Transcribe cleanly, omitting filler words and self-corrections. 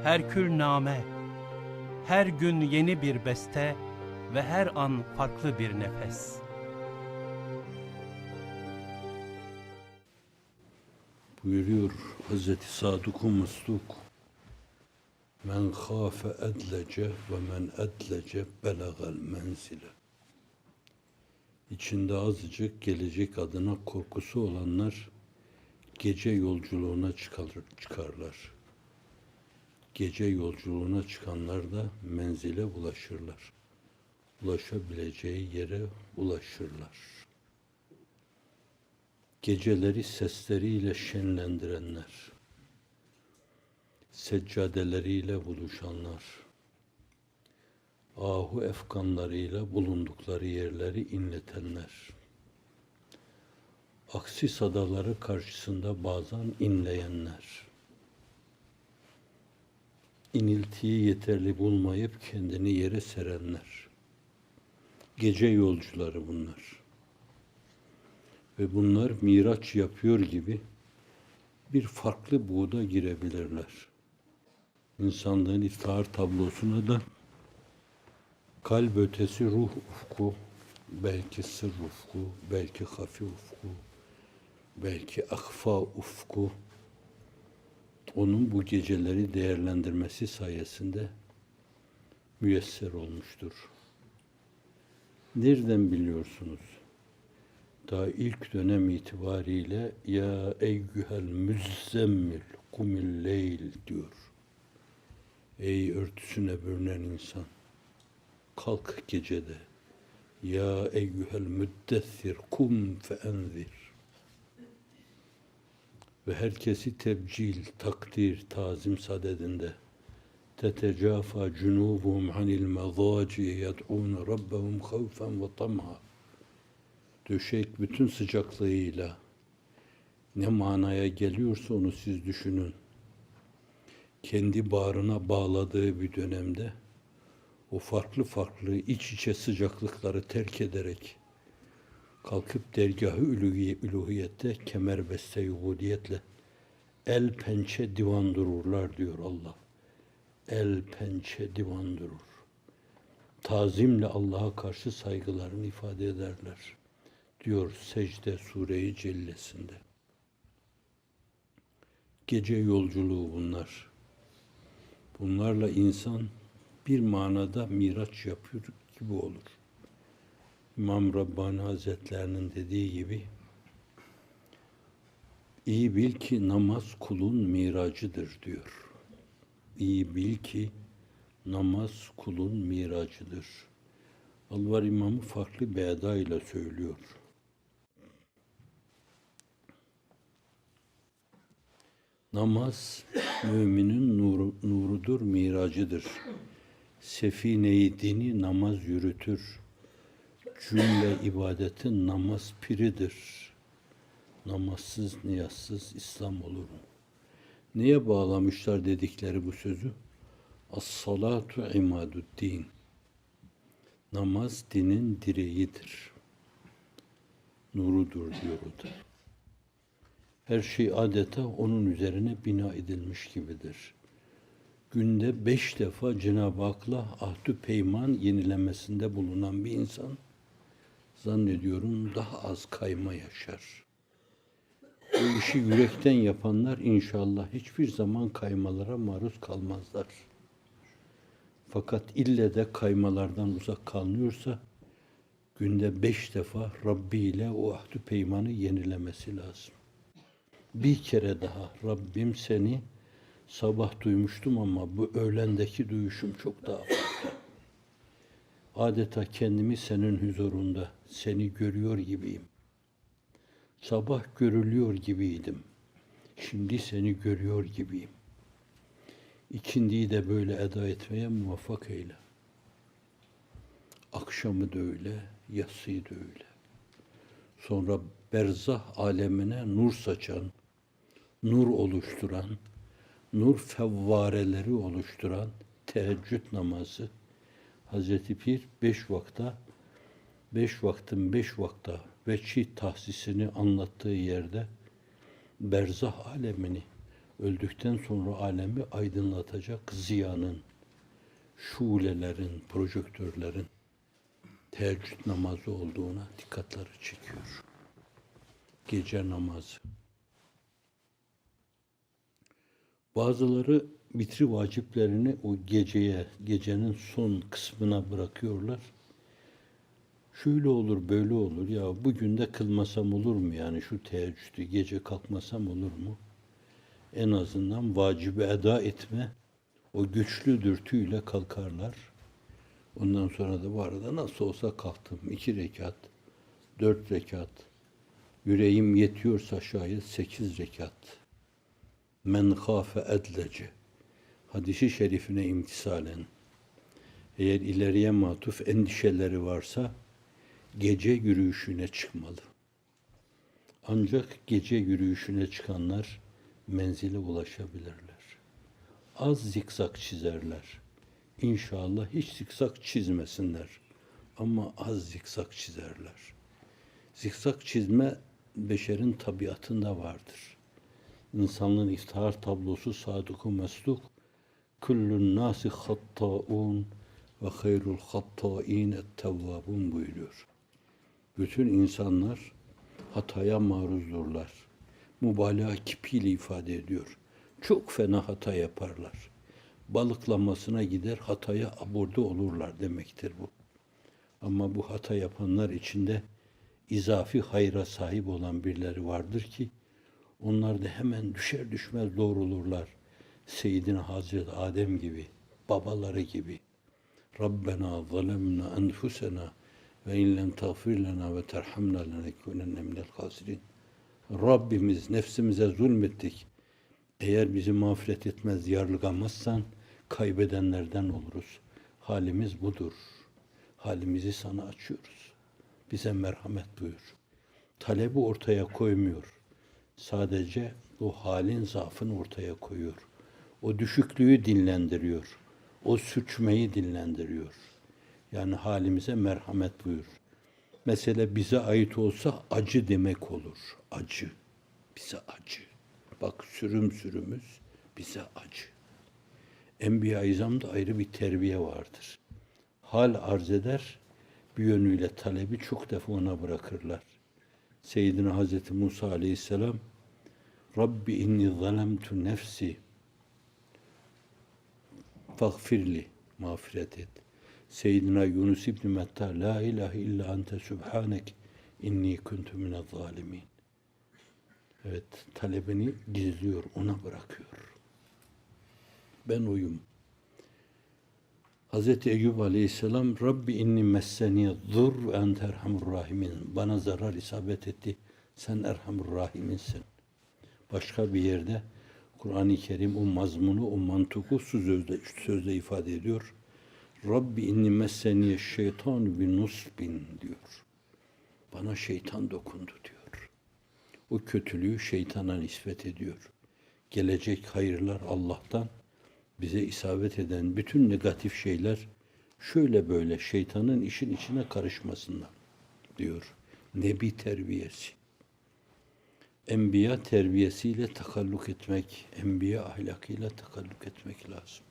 herkülname, her gün yeni bir beste ve her an farklı bir nefes. Buyuruyor Hazreti Sadık-ı Mesduk: Men khâfe edlece ve men edlece belagal menzile. İçinde azıcık gelecek adına korkusu olanlar gece yolculuğuna çıkarlar. Gece yolculuğuna çıkanlar da menzile ulaşırlar. Ulaşabileceği yere ulaşırlar. Geceleri sesleriyle şenlendirenler, seccadeleriyle buluşanlar, ahu efkanlarıyla bulundukları yerleri inletenler, aksi sadaları karşısında bazen inleyenler, iniltiyi yeterli bulmayıp kendini yere serenler, gece yolcuları bunlar. Ve bunlar miraç yapıyor gibi bir farklı buğda girebilirler. İnsanlığın iftihar tablosuna da kalp ötesi ruh ufku, belki sır ufku, belki hafi ufku, belki akfa ufku, onun bu geceleri değerlendirmesi sayesinde müyesser olmuştur. Nereden biliyorsunuz? Daha ilk dönem itibariyle ya eyyühel müzzemmil kumil leyl diyor. Ey örtüsüne bürünen insan, kalk gecede. Ya eyyühel müddessir kum feenzir. Ve herkesi tebcil, takdir, tazim sadedinde. Tetecafa cunubuhum anil mezaci yed'ûne rabbehum havfen ve tam'a. Döşek bütün sıcaklığıyla ne manaya geliyorsa onu siz düşünün. Kendi bağrına bağladığı bir dönemde o farklı farklı iç içe sıcaklıkları terk ederek kalkıp dergâh-ı üluhiyette kemerbeste ubudiyetle el pençe divan dururlar diyor Allah. El pençe divan durur. Tazimle Allah'a karşı saygılarını ifade ederler diyor Secde Sure-i Cellesinde. Gece yolculuğu bunlar. Bunlarla insan bir manada miraç yapıyor gibi olur. İmam Rabbani Hazretlerinin dediği gibi, iyi bil ki namaz kulun miracıdır diyor. İyi bil ki namaz kulun miracıdır. Alvar İmamı farklı bir edayla söylüyor. Namaz müminin nurudur, miracıdır. Sefine-i dini namaz yürütür. Cümle ibadetin namaz piridir. Namazsız, niyazsız İslam olur mu? Neye bağlamışlar dedikleri bu sözü? As-salatu imadu'd-din. Namaz dinin direğidir. Nurudur diyor o da. Her şey adeta onun üzerine bina edilmiş gibidir. Günde 5 defa Cenab-ı Hak'la ahdü peyman yenilemesinde bulunan bir insan, zannediyorum daha az kayma yaşar. Bu işi yürekten yapanlar inşallah hiçbir zaman kaymalara maruz kalmazlar. Fakat ille de kaymalardan uzak kalınıyorsa, günde 5 defa Rabbi ile o ahdü peymanı yenilemesi lazım. Bir kere daha Rabbim seni sabah duymuştum ama bu öğlendeki duyuşum çok daha farklı. Adeta kendimi senin huzurunda, seni görüyor gibiyim. Sabah görülüyor gibiydim. Şimdi seni görüyor gibiyim. İkindiyi de böyle eda etmeye muvaffak eyle. Akşamı da öyle, yatsıyı da öyle. Sonra berzah alemine nur saçan, nur oluşturan, nur fevvareleri oluşturan teheccüd namazı, Hazreti Pir 5 vaktin 5 vakta veçi tahsisini anlattığı yerde berzah alemini, öldükten sonra alemi aydınlatacak ziyanın, şulelerin, projektörlerin teheccüd namazı olduğuna dikkatleri çekiyor. Gece namazı. Bazıları vitri vaciplerini o geceye, gecenin son kısmına bırakıyorlar. Şöyle olur, böyle olur. Ya bugün de kılmasam olur mu? Yani şu teheccüdü gece kalkmasam olur mu? En azından vacibi eda etme, o güçlü dürtüyle kalkarlar. Ondan sonra da bu arada nasıl olsa kalktım. 2 rekat, 4 rekat. Yüreğim yetiyorsa şayet 8 rekat. Men kâfe edlece. Hadis-i şerifine imtisalen. Eğer ileriye matuf endişeleri varsa gece yürüyüşüne çıkmalı. Ancak gece yürüyüşüne çıkanlar menzile ulaşabilirler. Az zikzak çizerler. İnşallah hiç zikzak çizmesinler. Ama az zikzak çizerler. Zikzak çizme beşerin tabiatında vardır. İnsanlığın iftihar tablosu Sadık-ı Mesluk Kullun nâsi hattâun ve hayrul hattâin et-tevvâbun buyuruyor. Bütün insanlar hataya maruzdurlar. Mübalağa kipiyle ifade ediyor. Çok fena hata yaparlar. Balıklamasına gider, hataya aborde olurlar demektir bu. Ama bu hata yapanlar içinde izafi hayra sahip olan birileri vardır ki onlar da hemen düşer düşmez doğrulurlar. Seyyidina Hazreti Adem gibi, babaları gibi. Rabbena zalemna enfusena ve in lem tağfir lena ve terhamna lenekunenne minel hasirin. Rabbimiz nefsimize zulmettik. Eğer bizi mağfiret etmez, yarlıgamazsan kaybedenlerden oluruz. Halimiz budur. Halimizi sana açıyoruz. Bize merhamet buyur. Talebi ortaya koymuyor. Sadece o halin zaafını ortaya koyuyor. O düşüklüğü dinlendiriyor. O sürçmeyi dinlendiriyor. Yani halimize merhamet buyur. Mesele bize ait olsa acı demek olur. Acı. Bize acı. Bak sürüm sürümüz bize acı. Enbiya-i İzam'da ayrı bir terbiye vardır. Hal arz eder, bir yönüyle talebi çok defa ona bırakırlar. Seyyidina Hazreti Musa aleyhisselam Rabbi inni zalemtu nefsi fagfirli mağfiret et. Seyyidina Yunus İbni Metta la ilahe illa ente subhanek inni kuntu minel zalimin. Evet, talebini gizliyor, ona bırakıyor. Ben oyum. Hz. Eyyub aleyhisselam Rabbi inni messeniye zur ve ente erhamur rahimin. Bana zarar isabet etti. Sen erhamur rahiminsin. Başka bir yerde Kur'an-ı Kerim o mazmunu, o mantıku üç sözle ifade ediyor. Rabbi inni messeniye şeytan bi nusbin diyor. Bana şeytan dokundu diyor. O kötülüğü şeytana nispet ediyor. Gelecek hayırlar Allah'tan, bize isabet eden bütün negatif şeyler şöyle böyle şeytanın işin içine karışmasınlar diyor. Nebi terbiyesi. Enbiya terbiyesiyle takalluk etmek, enbiya ahlakıyla takalluk etmek lazım.